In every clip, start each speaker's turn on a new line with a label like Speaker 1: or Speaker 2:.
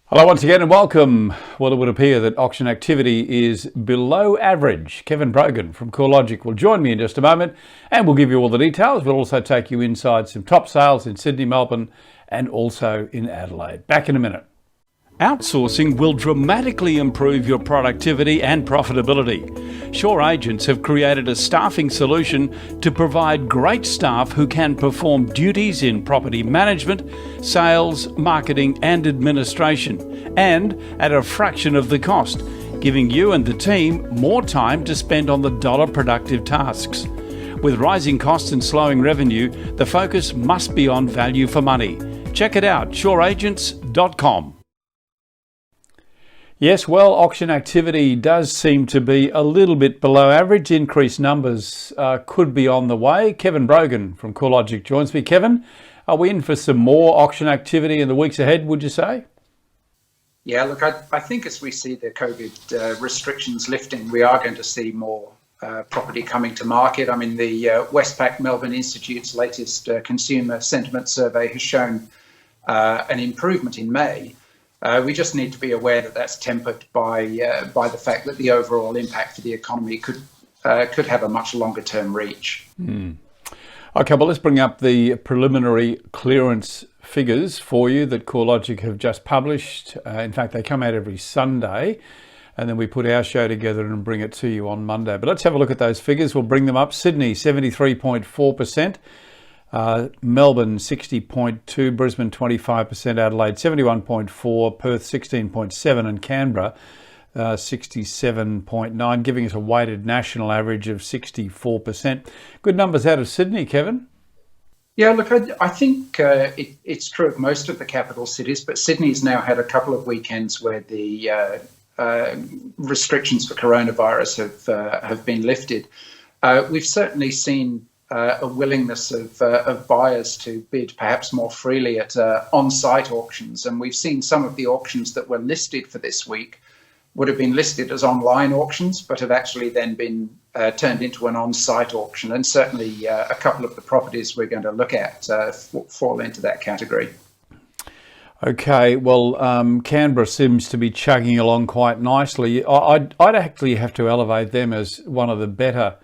Speaker 1: Hello once again and welcome. Well, it would appear that auction activity is below average. Kevin Brogan from CoreLogic will join me in just a moment and we'll give you all the details. We'll also take you inside some top sales in Sydney, Melbourne and also in Adelaide. Back in a minute. Outsourcing will dramatically improve your productivity and profitability. Sure Agents have created a staffing solution to provide great staff who can perform duties in property management, sales, marketing and administration, and at a fraction of the cost, giving you and the team more time to spend on the dollar productive tasks. With rising costs and slowing revenue, the focus must be on value for money. Check it out, sureagents.com. Yes, well, auction activity does seem to be a little bit below average. Increased numbers could be on the way. Kevin Brogan from CoreLogic joins me. Kevin, are we in for some more auction activity in the weeks ahead, would you say?
Speaker 2: Yeah, look, I think as we see the COVID restrictions lifting, we are going to see more property coming to market. I mean, the Westpac Melbourne Institute's latest consumer sentiment survey has shown an improvement in May. We just need to be aware that that's tempered by the fact that the overall impact for the economy could have a much longer term reach.
Speaker 1: Okay, well, let's bring up the preliminary clearance figures for you that CoreLogic have just published. In fact, they come out every Sunday and then we put our show together and bring it to you on Monday. But let's have a look at those figures. We'll bring them up. Sydney, 73.4%. Melbourne 60.2%, Brisbane 25%, Adelaide 71.4%, Perth 16.7%, and Canberra 67.9%, giving us a weighted national average of 64%. Good numbers out of Sydney, Kevin.
Speaker 2: Yeah, look, I think it's true of most of the capital cities, but Sydney's now had a couple of weekends where the restrictions for coronavirus have been lifted. We've certainly seen a willingness of buyers to bid perhaps more freely at on-site auctions. And we've seen some of the auctions that were listed for this week would have been listed as online auctions, but have actually then been turned into an on-site auction. And certainly a couple of the properties we're going to look at fall into that category.
Speaker 1: Okay, well, Canberra seems to be chugging along quite nicely. I'd actually have to elevate them as one of the better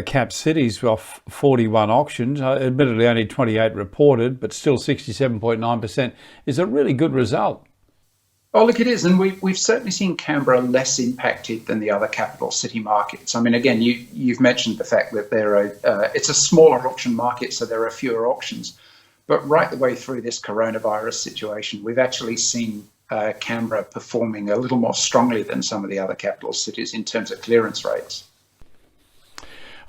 Speaker 1: capped cities off 41 auctions. Admittedly, only 28 reported, but still 67.9% is a really good result.
Speaker 2: Oh, look, it is. And we've certainly seen Canberra less impacted than the other capital city markets. I mean, again, you've mentioned the fact that it's a smaller auction market, so there are fewer auctions. But right the way through this coronavirus situation, we've actually seen Canberra performing a little more strongly than some of the other capital cities in terms of clearance rates.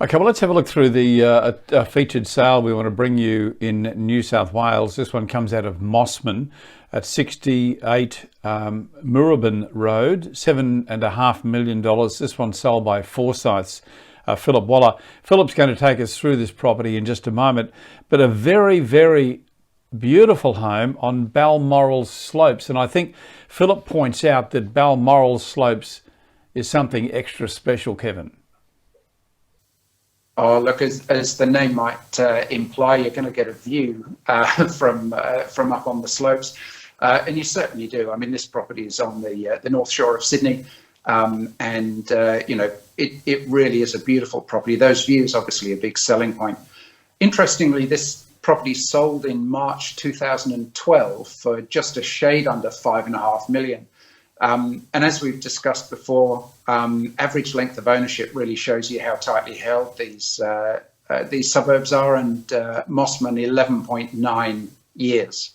Speaker 1: Okay, well, let's have a look through the featured sale we want to bring you in New South Wales. This one comes out of Mossman at 68 Moorabbin Road, $7.5 million. This one sold by Forsyth's Philip Waller. Philip's going to take us through this property in just a moment, but a very, very beautiful home on Balmoral Slopes. And I think Philip points out that Balmoral Slopes is something extra special, Kevin.
Speaker 2: Oh, look, as the name might imply, you're going to get a view from up on the slopes, and you certainly do. I mean, this property is on the North Shore of Sydney, and it really is a beautiful property. Those views, obviously, a big selling point. Interestingly, this property sold in March 2012 for just a shade under $5.5 million. And as we've discussed before, average length of ownership really shows you how tightly held these suburbs are, and Mossman 11.9 years.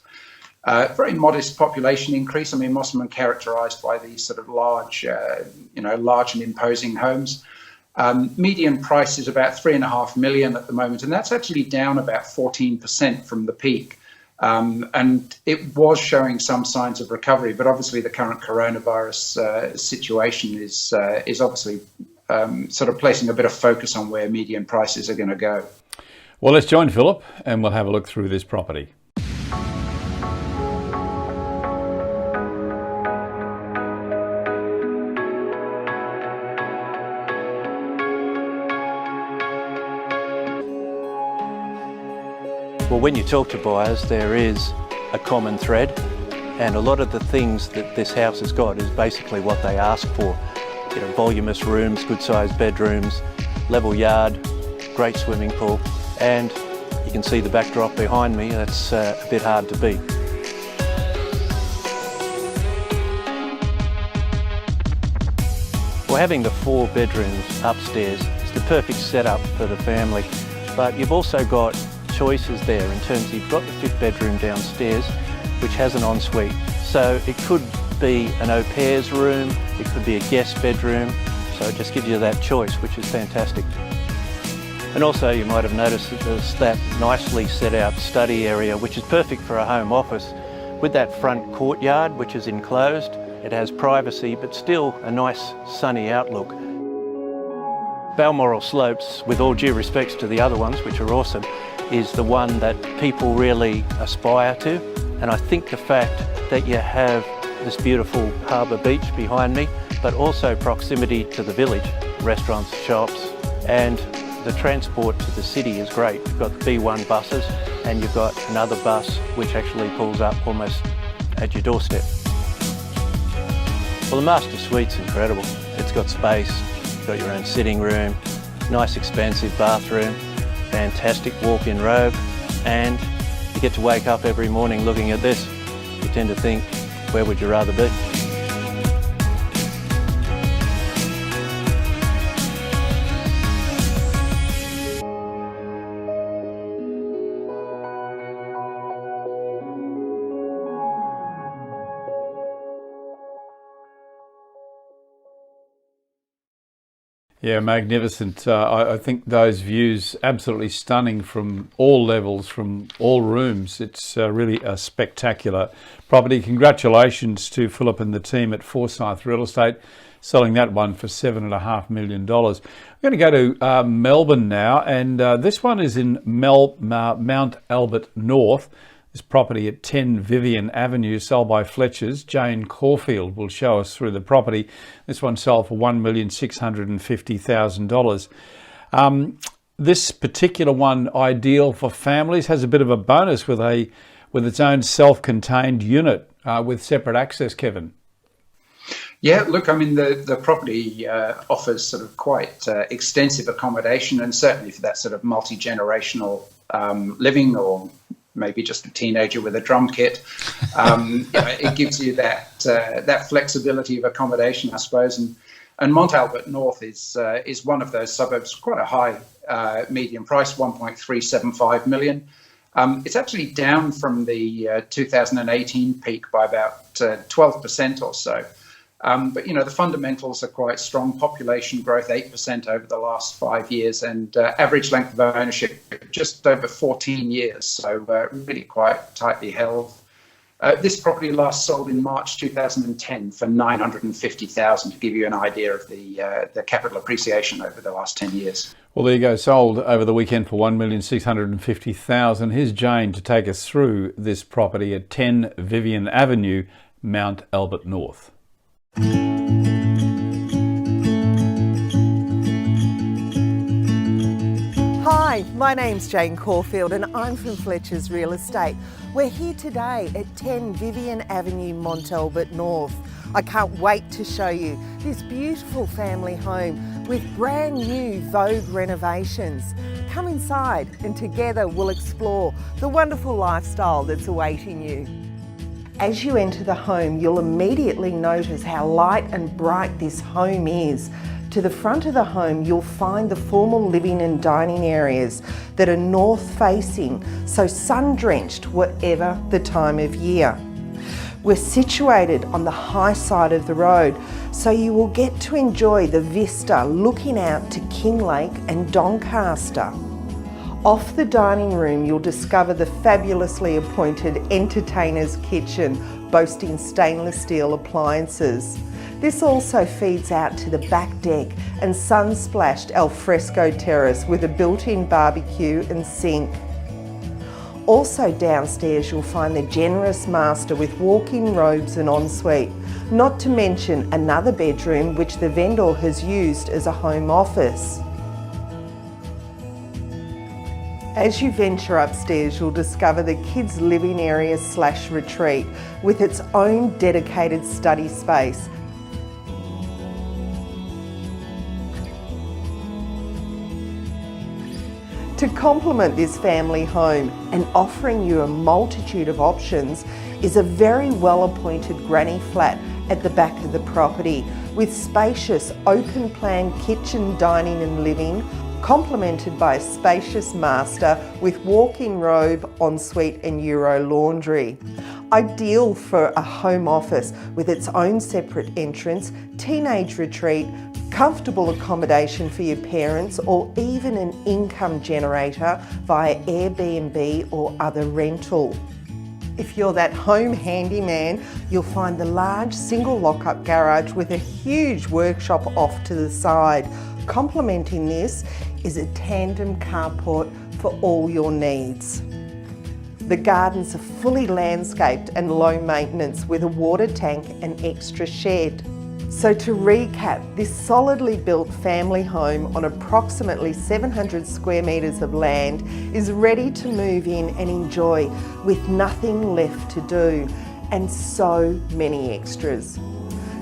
Speaker 2: Very modest population increase. I mean, Mossman characterised by these sort of large and imposing homes. Median price is about $3.5 million at the moment, and that's actually down about 14% from the peak. And it was showing some signs of recovery, but obviously the current coronavirus situation is obviously sort of placing a bit of focus on where median prices are going to go.
Speaker 1: Well, let's join Philip and we'll have a look through this property.
Speaker 3: Well, when you talk to buyers, there is a common thread, and a lot of the things that this house has got is basically what they ask for. You know, voluminous rooms, good sized bedrooms, level yard, great swimming pool, and you can see the backdrop behind me. That's a bit hard to beat. Well, having the 4 bedrooms upstairs is the perfect setup for the family, but you've also got choices there in terms of you've got the 5th bedroom downstairs, which has an ensuite. So it could be an au pair's room, it could be a guest bedroom, so it just gives you that choice, which is fantastic. And also you might have noticed that there's that nicely set out study area, which is perfect for a home office, with that front courtyard, which is enclosed. It has privacy, but still a nice sunny outlook. Balmoral Slopes, with all due respects to the other ones, which are awesome, is the one that people really aspire to. And I think the fact that you have this beautiful harbour beach behind me, but also proximity to the village, restaurants, shops, and the transport to the city is great. You've got the B1 buses, and you've got another bus which actually pulls up almost at your doorstep. Well, the master suite's incredible. It's got space, you've got your own sitting room, nice expansive bathroom, fantastic walk-in robe, and you get to wake up every morning looking at this. You tend to think, where would you rather be?
Speaker 1: Yeah, magnificent. I think those views absolutely stunning from all levels, from all rooms. It's really a spectacular property. Congratulations to Philip and the team at Forsyth Real Estate, selling that one for $7.5 million. We're going to go to Melbourne now, and this one is in Mount Albert North. This property at 10 Vivian Avenue, sold by Fletcher's. Jane Caulfield will show us through the property. This one sold for $1,650,000. This particular one, ideal for families, has a bit of a bonus with its own self-contained unit with separate access, Kevin.
Speaker 2: Yeah, look, I mean, the property offers sort of quite extensive accommodation, and certainly for that sort of multi-generational living, or maybe just a teenager with a drum kit. It gives you that flexibility of accommodation, I suppose. And Mont Albert North is one of those suburbs, quite a high median price, 1.375 million. It's actually down from the 2018 peak by about 12% or so. But, the fundamentals are quite strong. Population growth, 8% over the last 5 years, and average length of ownership, just over 14 years. So really quite tightly held. This property last sold in March 2010 for $950,000, to give you an idea of the capital appreciation over the last 10 years.
Speaker 1: Well, there you go. Sold over the weekend for $1,650,000. Here's Jane to take us through this property at 10 Vivian Avenue, Mount Albert North.
Speaker 4: Hi, my name's Jane Caulfield and I'm from Fletcher's Real Estate. We're here today at 10 Vivian Avenue, Mont Albert North. I can't wait to show you this beautiful family home with brand new Vogue renovations. Come inside and together we'll explore the wonderful lifestyle that's awaiting you. As you enter the home, you'll immediately notice how light and bright this home is. To the front of the home, you'll find the formal living and dining areas that are north facing, so sun-drenched whatever the time of year. We're situated on the high side of the road, so you will get to enjoy the vista looking out to Kinglake and Doncaster. Off the dining room, you'll discover the fabulously appointed entertainer's kitchen, boasting stainless steel appliances. This also feeds out to the back deck and sun-splashed alfresco terrace with a built-in barbecue and sink. Also downstairs, you'll find the generous master with walk-in robes and ensuite, not to mention another bedroom which the vendor has used as a home office. As you venture upstairs, you'll discover the kids' living area / retreat with its own dedicated study space. To complement this family home and offering you a multitude of options is a very well appointed granny flat at the back of the property with spacious open plan kitchen, dining and living, complemented by a spacious master with walk-in robe, ensuite and Euro laundry. Ideal for a home office with its own separate entrance, teenage retreat, comfortable accommodation for your parents, or even an income generator via Airbnb or other rental. If you're that home handyman, you'll find the large single lock-up garage with a huge workshop off to the side. Complementing this is a tandem carport for all your needs. The gardens are fully landscaped and low maintenance with a water tank and extra shed. So to recap, this solidly built family home on approximately 700 square metres of land is ready to move in and enjoy with nothing left to do and so many extras.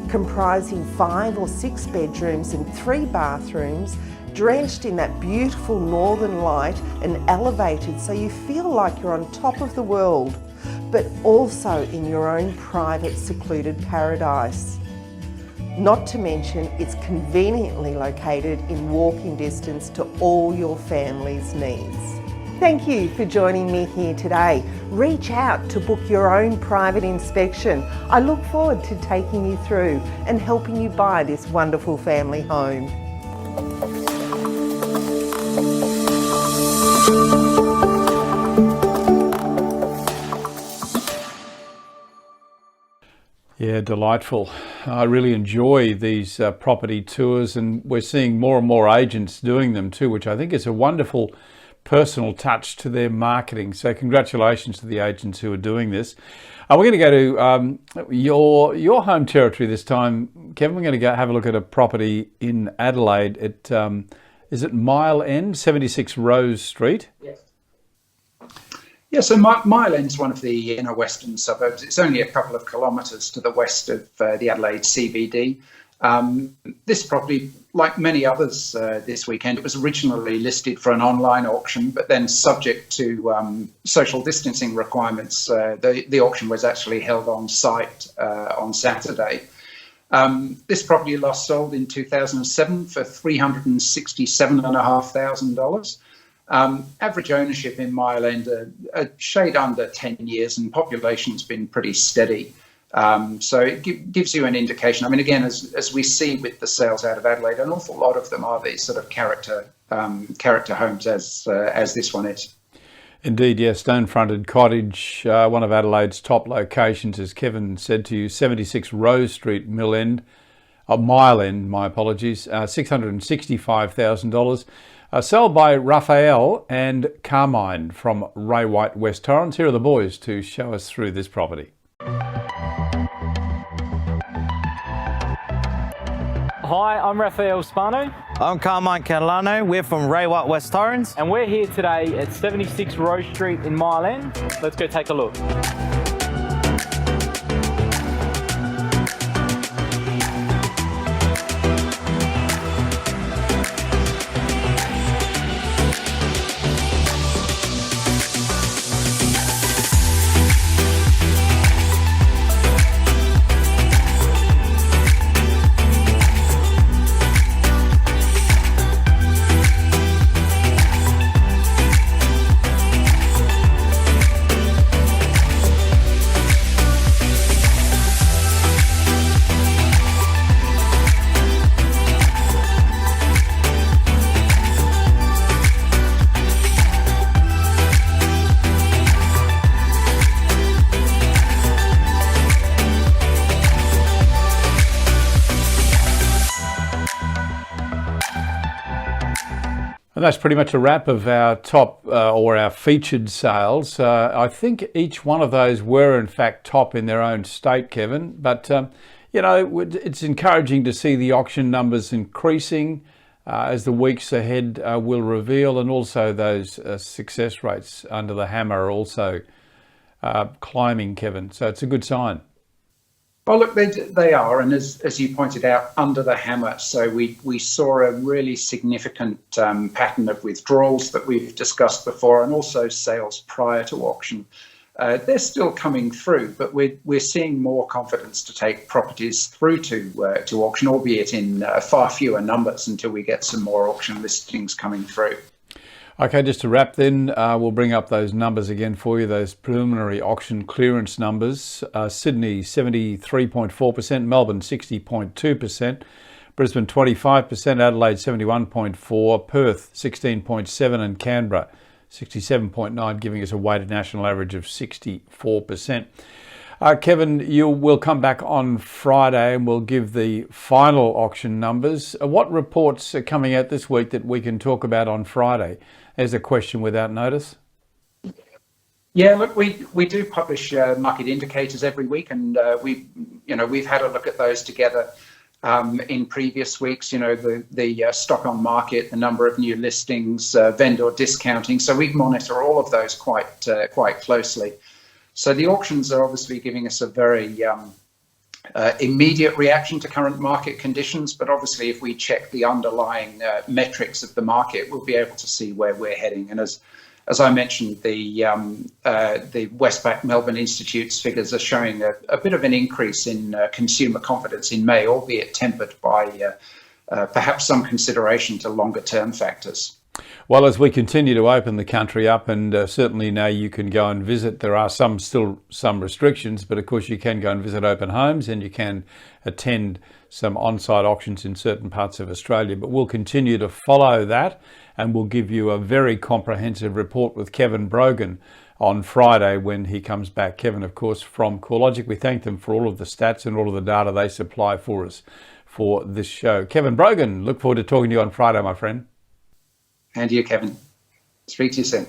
Speaker 4: Comprising 5 or 6 bedrooms and 3 bathrooms, drenched in that beautiful northern light and elevated so you feel like you're on top of the world, but also in your own private secluded paradise. Not to mention it's conveniently located in walking distance to all your family's needs. Thank you for joining me here today. Reach out to book your own private inspection. I look forward to taking you through and helping you buy this wonderful family home.
Speaker 1: Yeah, delightful. I really enjoy these property tours, and we're seeing more and more agents doing them too, which I think is a wonderful personal touch to their marketing. So congratulations to the agents who are doing this. We're going to go to your home territory this time, Kevin. We're going to go have a look at a property in Adelaide at, is it Mile End, 76 Rose Street?
Speaker 2: Yes. Yeah, so Mile End's one of the inner western suburbs. It's only a couple of kilometres to the west of the Adelaide CBD. This property, like many others this weekend, it was originally listed for an online auction, but then subject to social distancing requirements, the auction was actually held on site on Saturday. This property last sold in 2007 for $367,500. Average ownership in Mile End a shade under 10 years, and population's been pretty steady. So it gives you an indication. I mean, again, as we see with the sales out of Adelaide, an awful lot of them are these sort of character homes, as this one is.
Speaker 1: Indeed, yes, stone-fronted cottage, one of Adelaide's top locations, as Kevin said to you, 76 Rose Street, Mile End, my apologies, $665,000. Sold by Raphael and Carmine from Ray White, West Torrens. Here are the boys to show us through this property.
Speaker 5: Hi, I'm Raphael Spano.
Speaker 6: I'm Carmine Catalano. We're from Ray White, West Torrens.
Speaker 5: And we're here today at 76 Rose Street in Mile End. Let's go take a look.
Speaker 1: And that's pretty much a wrap of our top or our featured sales. I think each one of those were in fact top in their own state, Kevin. But, you know, it's encouraging to see the auction numbers increasing. as the weeks ahead will reveal, and also those success rates under the hammer are also climbing, Kevin. So it's a good sign.
Speaker 2: Well, look, they are, and as you pointed out, under the hammer. So we saw a really significant pattern of withdrawals that we've discussed before, and also sales prior to auction. They're still coming through, but we're seeing more confidence to take properties through to auction, albeit in far fewer numbers until we get some more auction listings coming through.
Speaker 1: Okay, just to wrap then, we'll bring up those numbers again for you, those preliminary auction clearance numbers. Sydney 73.4%, Melbourne 60.2%, Brisbane 25%, Adelaide 71.4%, Perth 16.7%, and Canberra 67.9%, giving us a weighted national average of 64%. Kevin, you will come back on Friday and we'll give the final auction numbers. What reports are coming out this week that we can talk about on Friday? There's a question without notice.
Speaker 2: Yeah, look, we do publish market indicators every week, and we've had a look at those together in previous weeks. You know, the stock on market, the number of new listings, vendor discounting. So we monitor all of those quite closely. So the auctions are obviously giving us a very immediate reaction to current market conditions, but obviously if we check the underlying metrics of the market, we'll be able to see where we're heading. And as I mentioned, the Westpac Melbourne Institute's figures are showing a bit of an increase in consumer confidence in May, albeit tempered by perhaps some consideration to longer term factors.
Speaker 1: Well, as we continue to open the country up, and certainly now you can go and visit, there are still some restrictions, but of course you can go and visit open homes and you can attend some on-site auctions in certain parts of Australia. But we'll continue to follow that, and we'll give you a very comprehensive report with Kevin Brogan on Friday when he comes back. Kevin, of course, from CoreLogic. We thank them for all of the stats and all of the data they supply for us for this show. Kevin Brogan, look forward to talking to you on Friday, my friend.
Speaker 2: And you, Kevin. Speak to you soon.